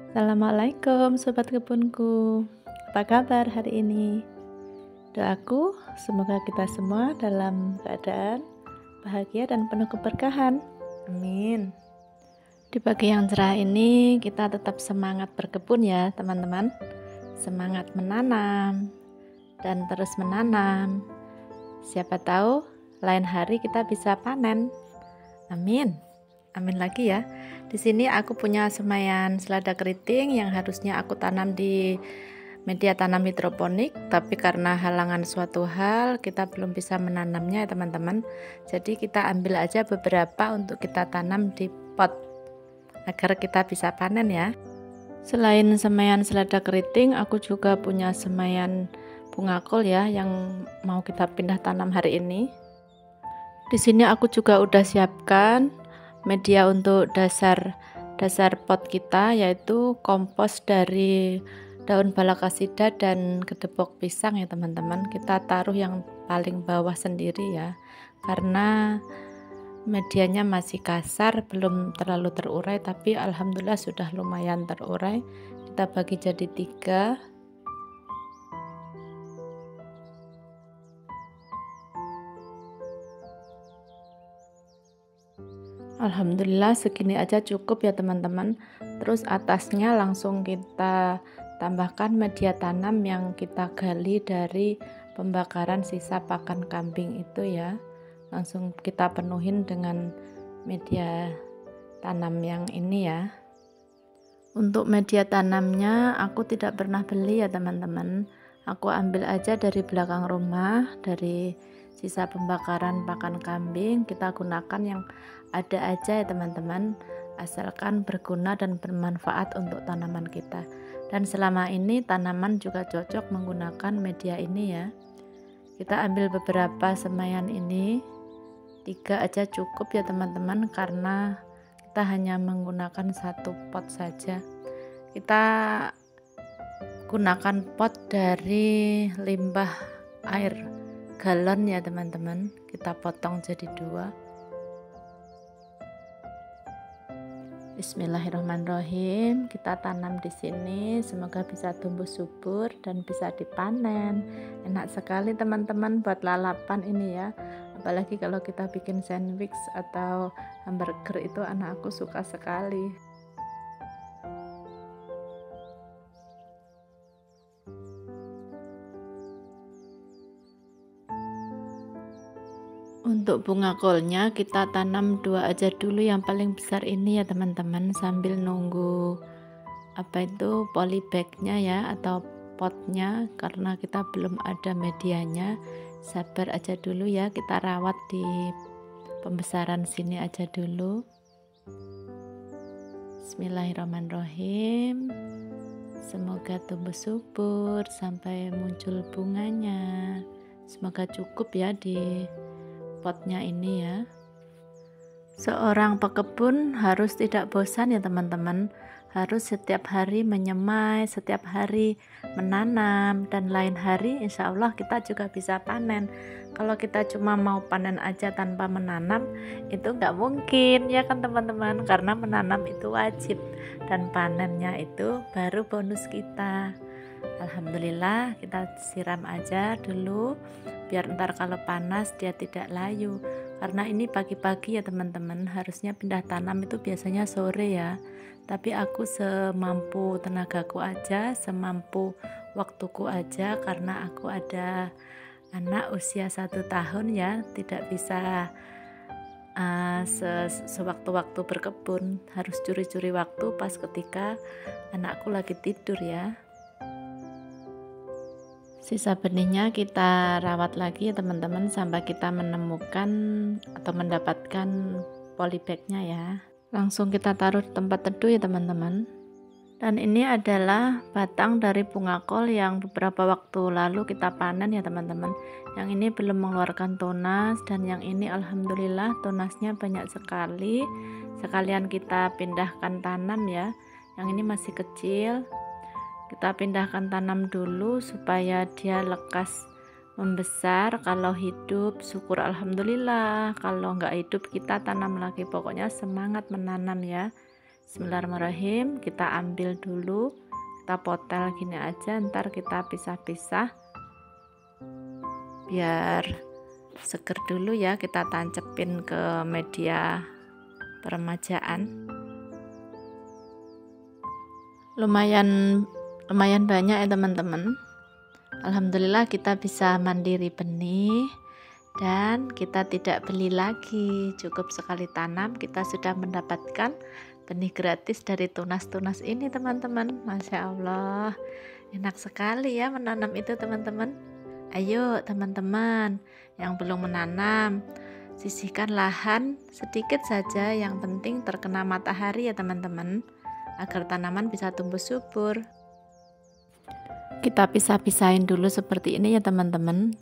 Assalamualaikum sobat kebunku. Apa kabar hari ini? Doaku semoga kita semua dalam keadaan bahagia dan penuh keberkahan. Amin. Di pagi yang cerah ini kita tetap semangat berkebun ya teman-teman. Semangat menanam dan terus menanam. Siapa tahu lain hari kita bisa panen. Amin. Amin lagi ya. Di sini aku punya semaian selada keriting yang harusnya aku tanam di media tanam hidroponik, tapi karena halangan suatu hal kita belum bisa menanamnya ya teman-teman. Jadi kita ambil aja beberapa untuk kita tanam di pot agar kita bisa panen ya. Selain semaian selada keriting, aku juga punya semaian bunga kol ya yang mau kita pindah tanam hari ini. Di sini aku juga udah siapkan media untuk dasar pot kita, yaitu kompos dari daun balakasida dan gedebok pisang ya teman-teman. Kita taruh yang paling bawah sendiri ya, karena medianya masih kasar, belum terlalu terurai, tapi alhamdulillah sudah lumayan terurai. Kita bagi jadi 3. Alhamdulillah segini aja cukup ya teman-teman. Terus atasnya langsung kita tambahkan media tanam yang kita gali dari pembakaran sisa pakan kambing itu ya. Langsung kita penuhin dengan media tanam yang ini ya. Untuk media tanamnya aku tidak pernah beli ya teman-teman. Aku ambil aja dari belakang rumah, dari sisa pembakaran pakan kambing. Kita gunakan yang ada aja ya teman-teman, asalkan berguna dan bermanfaat untuk tanaman kita. Dan selama ini tanaman juga cocok menggunakan media ini ya. Kita ambil beberapa semaian ini, 3 aja cukup ya teman-teman, karena kita hanya menggunakan 1 pot saja. Kita gunakan pot dari limbah air galon ya teman-teman. Kita potong jadi 2. Bismillahirrahmanirrahim. Kita tanam di sini, semoga bisa tumbuh subur dan bisa dipanen. Enak sekali teman-teman buat lalapan ini ya. Apalagi kalau kita bikin sandwich atau hamburger, itu anakku suka sekali. Untuk bunga kolnya kita tanam 2 aja dulu yang paling besar ini ya teman-teman, sambil nunggu polybagnya ya atau potnya, karena kita belum ada medianya. Sabar aja dulu ya, kita rawat di pembesaran sini aja dulu. Bismillahirrahmanirrahim. Semoga tumbuh subur sampai muncul bunganya. Semoga cukup ya di potnya ini ya. Seorang pekebun harus tidak bosan ya teman-teman, harus setiap hari menyemai, setiap hari menanam, dan lain hari insya Allah kita juga bisa panen. Kalau kita cuma mau panen aja tanpa menanam, itu nggak mungkin ya kan teman-teman, karena menanam itu wajib dan panennya itu baru bonus kita. Alhamdulillah, kita siram aja dulu biar ntar kalau panas dia tidak layu, karena ini pagi-pagi ya teman-teman. Harusnya pindah tanam itu biasanya sore ya, tapi aku semampu tenagaku aja, semampu waktuku aja, karena aku ada anak usia 1 tahun ya, tidak bisa sewaktu-waktu berkebun, harus curi-curi waktu pas ketika anakku lagi tidur ya. Sisa benihnya kita rawat lagi ya teman-teman, sampai kita menemukan atau mendapatkan polybagnya ya. Langsung kita taruh di tempat teduh ya teman-teman. Dan ini adalah batang dari bunga kol yang beberapa waktu lalu kita panen ya teman-teman. Yang ini belum mengeluarkan tunas, dan yang ini alhamdulillah tunasnya banyak sekali. Sekalian kita pindahkan tanam ya. Yang ini masih kecil, kita pindahkan tanam dulu supaya dia lekas membesar. Kalau hidup syukur alhamdulillah, kalau nggak hidup kita tanam lagi. Pokoknya semangat menanam ya, Bismillahirrahmanirrahim. Kita ambil dulu, kita potel gini aja, ntar kita pisah-pisah biar seger dulu ya. Kita tancepin ke media peremajaan. Lumayan banyak ya teman-teman. Alhamdulillah kita bisa mandiri benih dan kita tidak beli lagi, cukup sekali tanam kita sudah mendapatkan benih gratis dari tunas-tunas ini teman-teman. Masya Allah, enak sekali ya menanam itu teman-teman. Ayo teman-teman yang belum menanam, sisihkan lahan sedikit saja, yang penting terkena matahari ya teman-teman, agar tanaman bisa tumbuh subur. Kita pisah-pisahin dulu seperti ini ya teman-teman,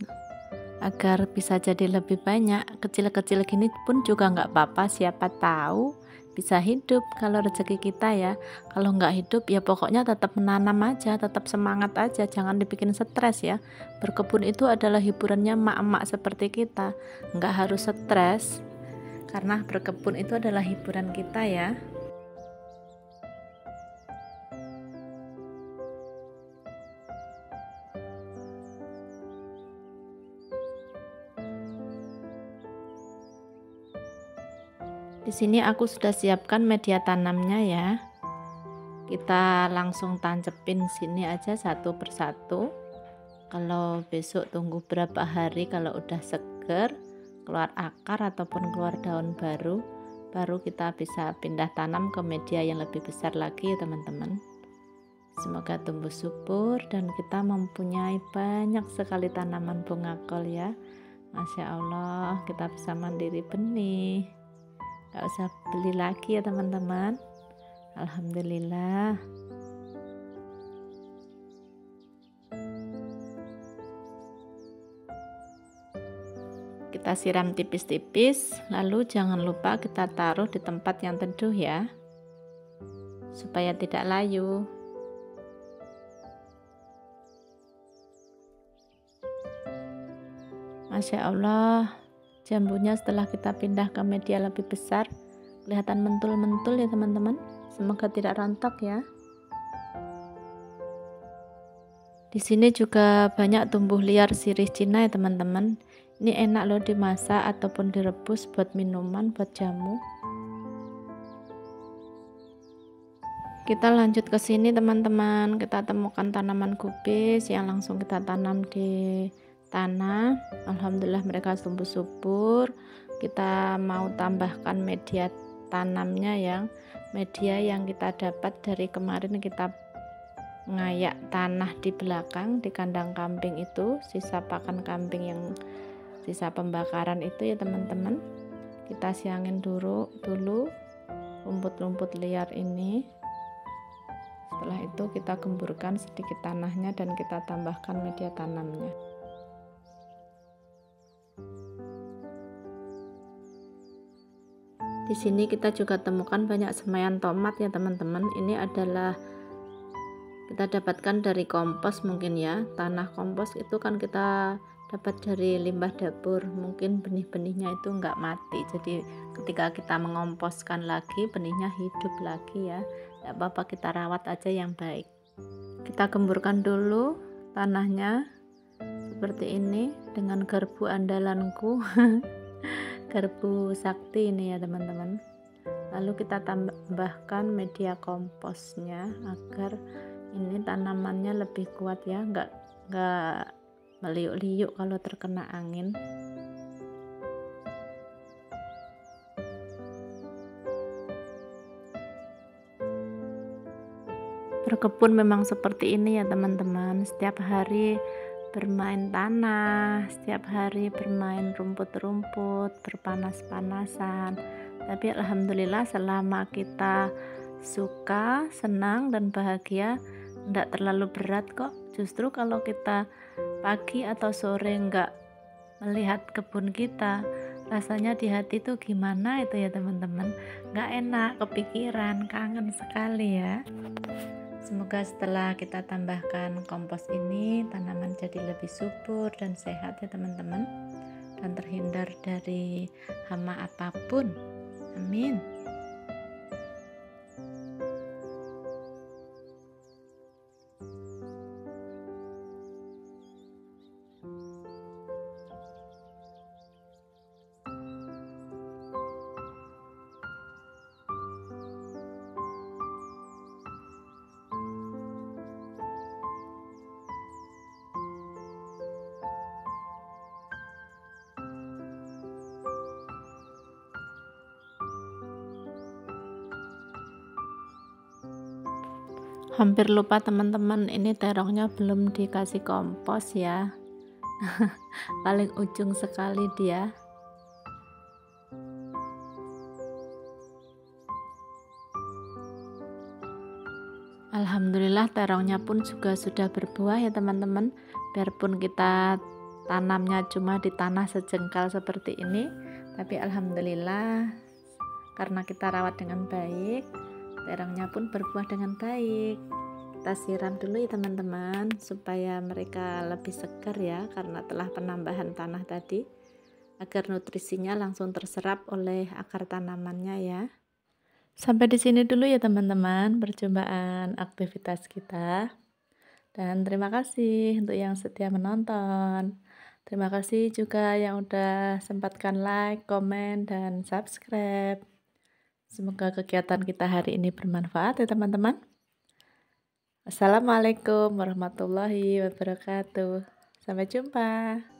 agar bisa jadi lebih banyak. Kecil-kecil gini pun juga nggak apa-apa, siapa tahu bisa hidup kalau rezeki kita ya. Kalau nggak hidup ya pokoknya tetap menanam aja, tetap semangat aja, jangan dibikin stres ya. Berkebun itu adalah hiburannya emak-emak seperti kita, nggak harus stres, karena berkebun itu adalah hiburan kita ya. Di sini aku sudah siapkan media tanamnya ya. Kita langsung tancepin sini aja satu persatu. Kalau besok tunggu berapa hari, kalau udah seger, keluar akar ataupun keluar daun baru, baru kita bisa pindah tanam ke media yang lebih besar lagi ya teman-teman. Semoga tumbuh subur dan kita mempunyai banyak sekali tanaman bunga kol ya. Masya Allah, kita bisa mandiri benih, gak usah beli lagi ya teman-teman. Alhamdulillah. Kita siram tipis-tipis, lalu jangan lupa kita taruh di tempat yang teduh ya, supaya tidak layu. Masya Allah, jambunya setelah kita pindah ke media lebih besar kelihatan mentul-mentul ya teman-teman. Semoga tidak rontok ya. Di sini juga banyak tumbuh liar sirih Cina ya teman-teman. Ini enak loh dimasak ataupun direbus buat minuman, buat jamu. Kita lanjut ke sini teman-teman. Kita temukan tanaman kubis yang langsung kita tanam di tanah. Alhamdulillah mereka tumbuh subur. Kita mau tambahkan media tanamnya, media yang kita dapat dari kemarin kita ngayak tanah di belakang di kandang kambing itu, sisa pakan kambing yang sisa pembakaran itu ya teman-teman. Kita siangin dulu rumput-rumput liar ini. Setelah itu kita gemburkan sedikit tanahnya dan kita tambahkan media tanamnya. Di sini kita juga temukan banyak semaian tomat ya teman-teman. Ini adalah kita dapatkan dari kompos mungkin ya. Tanah kompos itu kan kita dapat dari limbah dapur, mungkin benih-benihnya itu enggak mati, jadi ketika kita mengomposkan lagi benihnya hidup lagi ya. Tidak apa-apa, kita rawat aja yang baik. Kita gemburkan dulu tanahnya seperti ini dengan garpu andalanku garpu sakti ini ya teman-teman. Lalu kita tambahkan media komposnya agar ini tanamannya lebih kuat ya, enggak meliuk-liuk kalau terkena angin. Berkebun memang seperti ini ya teman-teman, setiap hari bermain tanah, setiap hari bermain rumput-rumput, berpanas-panasan. Tapi alhamdulillah selama kita suka, senang dan bahagia, tidak terlalu berat kok. Justru kalau kita pagi atau sore nggak melihat kebun kita, rasanya di hati tuh gimana itu ya teman-teman, nggak enak, kepikiran, kangen sekali ya. Semoga setelah kita tambahkan kompos ini, tanaman jadi lebih subur dan sehat ya teman-teman, dan terhindar dari hama apapun. Amin. Hampir lupa teman-teman, ini terongnya belum dikasih kompos ya. Paling ujung sekali dia. Alhamdulillah terongnya pun juga sudah berbuah ya teman-teman. Biarpun kita tanamnya cuma di tanah sejengkal seperti ini, tapi alhamdulillah karena kita rawat dengan baik, terongnya pun berbuah dengan baik. Kita siram dulu ya teman-teman, supaya mereka lebih segar ya, karena telah penambahan tanah tadi, agar nutrisinya langsung terserap oleh akar tanamannya ya. Sampai di sini dulu ya teman-teman perjumpaan aktivitas kita. Dan terima kasih untuk yang setia menonton. Terima kasih juga yang udah sempatkan like, komen, dan subscribe. Semoga kegiatan kita hari ini bermanfaat ya teman-teman. Assalamualaikum warahmatullahi wabarakatuh. Sampai jumpa.